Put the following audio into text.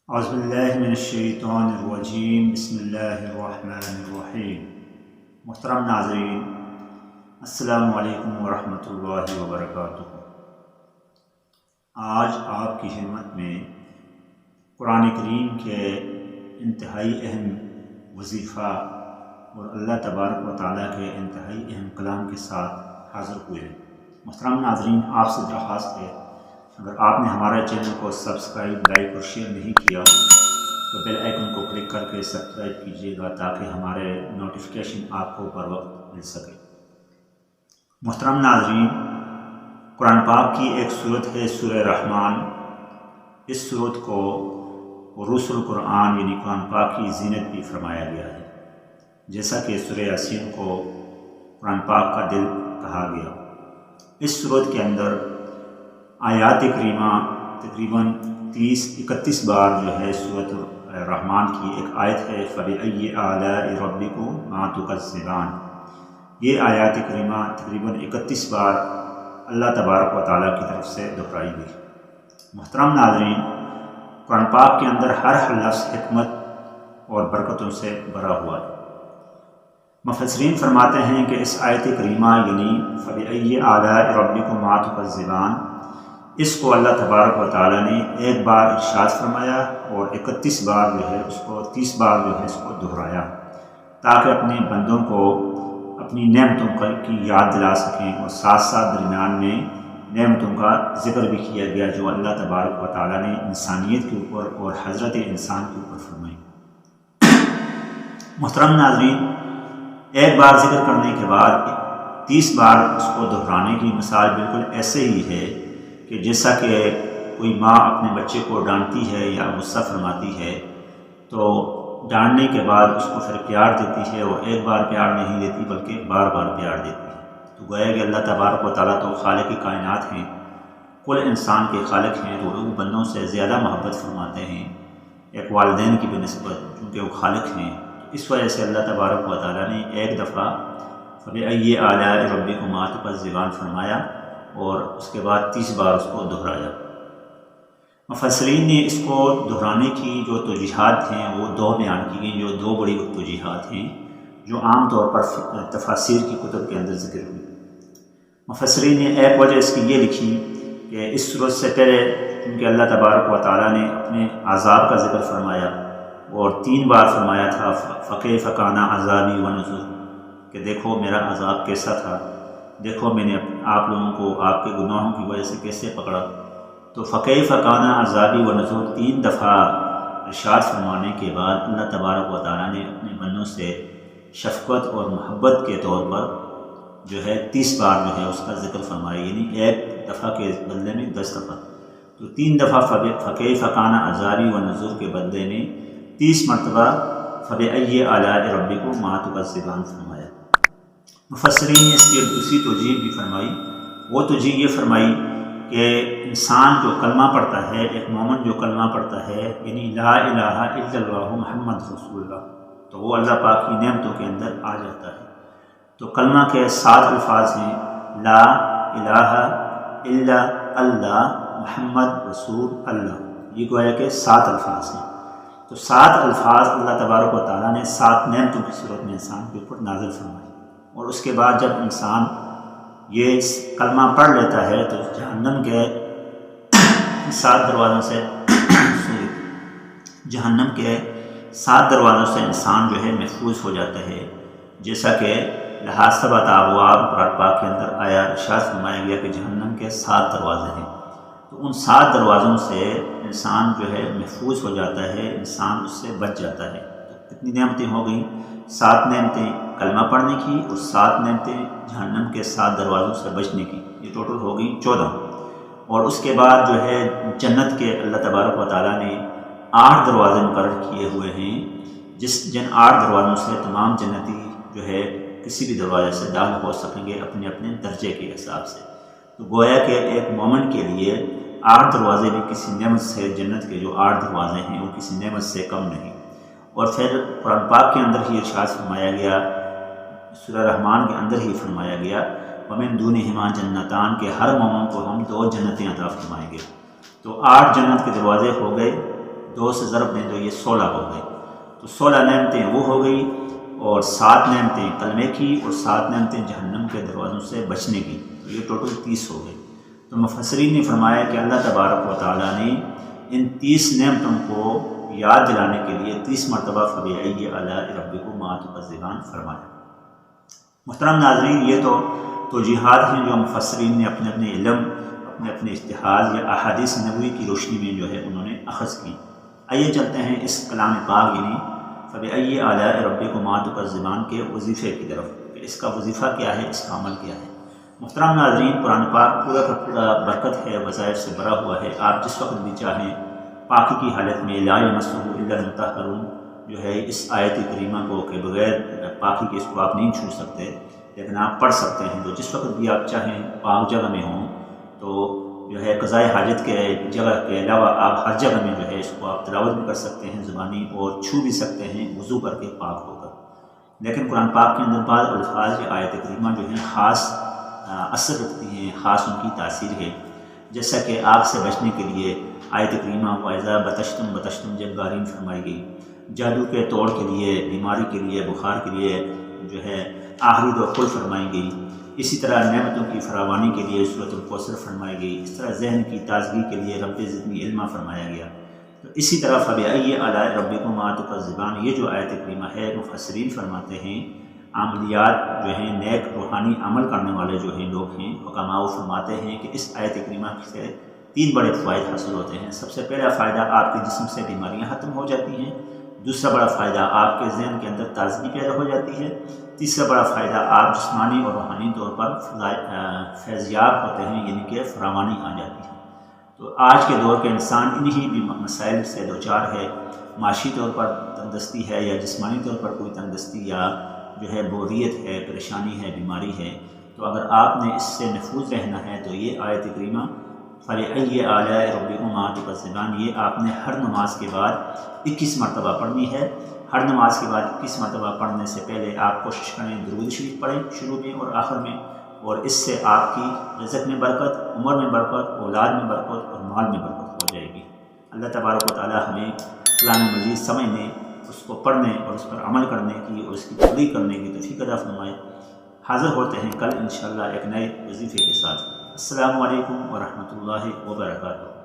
اعوذ باللہ من الشیطان الرجیم بسم اللہ الرحمن الرحیم۔ محترم ناظرین، السلام علیکم ورحمۃ اللہ وبرکاتہ۔ آج آپ کی خدمت میں قرآن کریم کے انتہائی اہم وظیفہ اور اللہ تبارک و تعالیٰ کے انتہائی اہم کلام کے ساتھ حاضر ہوئے ہیں۔ محترم ناظرین، آپ سے درخواست ہے، اگر آپ نے ہمارے چینل کو سبسکرائب، لائک اور شیئر نہیں کیا تو بیل آئیکن کو کلک کر کے سبسکرائب کیجیے گا تاکہ ہمارے نوٹیفیکیشن آپ کو بر وقت مل سکے۔ محترم ناظرین، قرآن پاک کی ایک صورت ہے سورہ رحمان۔ اس صورت کو عروس القرآن یعنی قرآن پاک کی زینت بھی فرمایا گیا ہے، جیسا کہ سورہ یاسین کو قرآن پاک کا دل کہا گیا۔ اس صورت کے اندر آیات کریمہ تقریباً 31 بار جو ہے سورۃ الرحمن کی ایک آیت ہے، فَبِأَيِّ آلَاءِ رَبِّكُمَا تُكَذِّبَانِ۔ یہ آیات کریمہ تقریباً 31 بار اللہ تبارک و تعالیٰ کی طرف سے دہرائی گئی۔ محترم ناظرین، قرآن پاک کے اندر ہر لفظ حکمت اور برکتوں سے بھرا ہوا ہے۔ مفسرین فرماتے ہیں کہ اس آیت کریمہ یعنی فَبِأَيِّ آلَاءِ رَبِّكُمَا تُكَذِّبَانِ، اس کو اللہ تبارک و تعالیٰ نے ایک بار ارشاد فرمایا اور 31 بار جو ہے اس کو 30 بار جو ہے اس کو دہرایا، تاکہ اپنے بندوں کو اپنی نعمتوں کی یاد دلا سکیں، اور ساتھ ساتھ درمیان میں نعمتوں کا ذکر بھی کیا گیا جو اللہ تبارک و تعالیٰ نے انسانیت کے اوپر اور حضرت انسان کے اوپر فرمائی۔ محترم ناظرین، ایک بار ذکر کرنے کے بعد 30 بار اس کو دہرانے کی مثال بالکل ایسے ہی ہے کہ جیسا کہ کوئی ماں اپنے بچے کو ڈانٹتی ہے یا غصہ فرماتی ہے تو ڈانٹنے کے بعد اس کو پھر پیار دیتی ہے، اور ایک بار پیار نہیں دیتی بلکہ بار بار پیار دیتی ہے۔ تو گویا کہ اللہ تبارک و تعالیٰ تو خالق کائنات ہیں، کل انسان کے خالق ہیں، تو وہ بندوں سے زیادہ محبت فرماتے ہیں ایک والدین کی بنسبت، چونکہ وہ خالق ہیں۔ اس وجہ سے اللہ تبارک و تعالیٰ نے ایک دفعہ فَبِأَيِّ آلَاءِ رَبِّكُمَا تُكَذِّبَانِ فرمایا اور اس کے بعد 30 بار اس کو دہرایا۔ مفسرین نے اس کو دہرانے کی جو توجیحات ہیں وہ دو بیان کی گئیں، جو دو بڑی توجیحات ہیں جو عام طور پر تفاسیر کی کتب کے اندر ذکر ہوئی۔ مفسرین نے ایک وجہ اس کی یہ لکھی کہ اس صورت سے پہلے کیونکہ اللہ تبارک و تعالیٰ نے اپنے عذاب کا ذکر فرمایا اور 3 بار فرمایا تھا فَكَيْفَ كَانَ عَذَابِي وَنُذُرِ، کہ دیکھو میرا عذاب کیسا تھا، دیکھو میں نے آپ لوگوں کو آپ کے گناہوں کی وجہ سے کیسے پکڑا۔ تو فَكَيْفَ كَانَ عَذَابِي وَنُذُرِ 3 دفعہ ارشاد فرمانے کے بعد اللہ تبارک و تعالیٰ نے اپنے بندوں سے شفقت اور محبت کے طور پر جو ہے 30 بار جو ہے اس کا ذکر فرمایا، یعنی ایک دفعہ کے بدلے میں 10 دفعہ، تو 3 دفعہ فَكَيْفَ كَانَ عَذَابِي وَنُذُرِ کے بدلے میں 30 مرتبہ فَبِأَيِّ آلَاءِ رَبِّكُمَا تُكَذِّبَانِ فرمایا۔ مفسرین نے اس کی ایک دوسری توجیہ بھی فرمائی، وہ توجیہ یہ فرمائی کہ انسان جو کلمہ پڑھتا ہے، ایک مومن جو کلمہ پڑھتا ہے یعنی لا الہ الا اللہ محمد رسول اللہ، تو وہ اللہ پاک کی نعمتوں کے اندر آ جاتا ہے۔ تو کلمہ کے 7 الفاظ ہیں، لا الہ الا اللہ محمد رسول اللہ، یہ گویا کہ 7 الفاظ ہیں۔ تو 7 الفاظ اللہ تبارک و تعالیٰ نے 7 نعمتوں کی صورت میں انسان کے اوپر نازل فرمائے، اور اس کے بعد جب انسان یہ کلمہ پڑھ لیتا ہے تو جہنم کے 7 دروازوں سے جہنم کے 7 دروازوں سے انسان جو ہے محفوظ ہو جاتا ہے، جیسا کہ لحاظ ثبت ابواب قرآن پاک کے اندر آیا، ارشاد فرمایا گیا کہ جہنم کے 7 دروازے ہیں، تو ان 7 دروازوں سے انسان جو ہے محفوظ ہو جاتا ہے، انسان اس سے بچ جاتا ہے۔ تو کتنی نعمتیں ہو گئیں؟ 7 نعمتیں کلمہ پڑھنے کی اور 7 نعمتیں جہنم کے 7 دروازوں سے بچنے کی، یہ ٹوٹل ہو گئی 14۔ اور اس کے بعد جو ہے جنت کے اللہ تبارک و تعالیٰ نے 8 دروازے مقرر کیے ہوئے ہیں، جن 8 دروازوں سے تمام جنتی جو ہے کسی بھی دروازے سے داخل ہو سکیں گے اپنے اپنے درجے کے حساب سے۔ تو گویا کہ ایک مومن کے لیے 8 دروازے بھی کسی نعمت سے، جنت کے جو 8 دروازے ہیں وہ کسی نعمت سے کم نہیں۔ اور پھر قرآن پاک کے اندر ہی ارشاد فرمایا گیا، سورہ رحمان کے اندر ہی فرمایا گیا وَمِن دُونِهِمَا جَنَّتَانِ، کہ ہر مومن کو ہم 2 جنتیں عطا فرمائیں گے۔ تو 8 جنت کے دروازے ہو گئے، 2 سے ضرب دیں تو یہ 16 ہو گئے، تو 16 نعمتیں وہ ہو گئی، اور 7 نعمتیں کلمے کی، اور 7 نعمتیں جہنم کے دروازوں سے بچنے کی، تو یہ ٹوٹل 30 ہو گئے۔ تو مفسرین نے فرمایا کہ اللہ تبارک و تعالیٰ نے ان 30 نعمتوں کو یاد دلانے کے لیے 30 مرتبہ فبأي آلاء ربكما تكذبان فرمایا۔ محترم ناظرین، یہ تو توجیحات ہیں جو مفسرین نے اپنے اپنے علم، اپنے اپنے اجتہاد یا احادیث نبوی کی روشنی میں جو ہے انہوں نے اخذ کی۔ آئیے چلتے ہیں اس کلام پاک یعنی فبأي آلاء ربكما تكذبان کے وظیفے کی طرف، کہ اس کا وظیفہ کیا ہے، اس کا عمل کیا ہے۔ محترم ناظرین، قرآن پاک پورا کا پورا برکت ہے، وظائف سے بھرا ہوا ہے۔ آپ جس وقت بھی چاہیں پاکی کی حالت میں لا یمسہ الا المطہرون جو ہے اس آیت کریمہ کو کہ بغیر پاکی کے اس کو آپ نہیں چھو سکتے، لیکن آپ پڑھ سکتے ہیں۔ تو جس وقت بھی آپ چاہیں پاک جگہ میں ہوں تو جو ہے قضاء حاجت کے جگہ کے علاوہ آپ ہر جگہ میں جو ہے اس کو آپ تلاوت بھی کر سکتے ہیں زبانی، اور چھو بھی سکتے ہیں وضو کر کے پاک ہو کر۔ لیکن قرآن پاک کے اندر بعض الفاظ یا آیت کریمہ جو ہیں خاص اثر رکھتی ہیں، خاص ان کی تاثیر ہے، جیسا کہ آگ سے بچنے کے لیے آیت کریمہ وَإِذَا بَطَشْتُمْ بَطَشْتُمْ جب غارین فرمائی گئی، جادو کے توڑ کے لیے، بیماری کے لیے، بخار کے لیے جو ہے آخری و قل فرمائی گئی، اسی طرح نعمتوں کی فراوانی کے لیے سورۃ الکوثر فرمائی گئی، اس طرح ذہن کی تازگی کے لیے رب زدنی علما فرمایا گیا۔ تو اسی طرح فبأي آلاء ربكما تكذبان، یہ جو آیت کریمہ ہے مفسرین فرماتے ہیں عملیات جو ہیں نیک روحانی عمل کرنے والے جو ہیں لوگ ہیں حکماء فرماتے ہیں کہ اس آیت کریمہ سے 3 بڑے فوائد حاصل ہوتے ہیں۔ سب سے پہلا فائدہ آپ کے جسم سے بیماریاں ختم ہو جاتی ہیں، دوسرا بڑا فائدہ آپ کے ذہن کے اندر تازگی پیدا ہو جاتی ہے، تیسرا بڑا فائدہ آپ جسمانی اور روحانی طور پر فیضیاب ہوتے ہیں، یعنی کہ فراوانی آ جاتی ہے۔ تو آج کے دور کے انسان انہی بھی مسائل سے دوچار ہے، معاشی طور پر تندرستی ہے یا جسمانی طور پر کوئی تندرستی یا جو ہے بوریت ہے، پریشانی ہے، بیماری ہے۔ تو اگر آپ نے اس سے محفوظ رہنا ہے تو یہ آیت کریمہ فبأي آلاء ربكما تكذبان یہ آپ نے ہر نماز کے بعد 21 مرتبہ پڑھنی ہے۔ ہر نماز کے بعد 21 مرتبہ پڑھنے سے پہلے آپ کوشش کریں درود شریف پڑھیں شروع میں اور آخر میں، اور اس سے آپ کی رزق میں برکت، عمر میں برکت، اولاد میں برکت اور مال میں برکت ہو جائے گی۔ اللہ تبارک و تعالی ہمیں کلام مجید سمجھنے، اس کو پڑھنے اور اس پر عمل کرنے کی اور اس کی تبلیغ کرنے کی توفیق عطا فرمائے۔ حاضر ہوتے ہیں کل انشاءاللہ ایک نئے وظیفے کے ساتھ۔ السلام علیکم ورحمۃ اللہ وبرکاتہ۔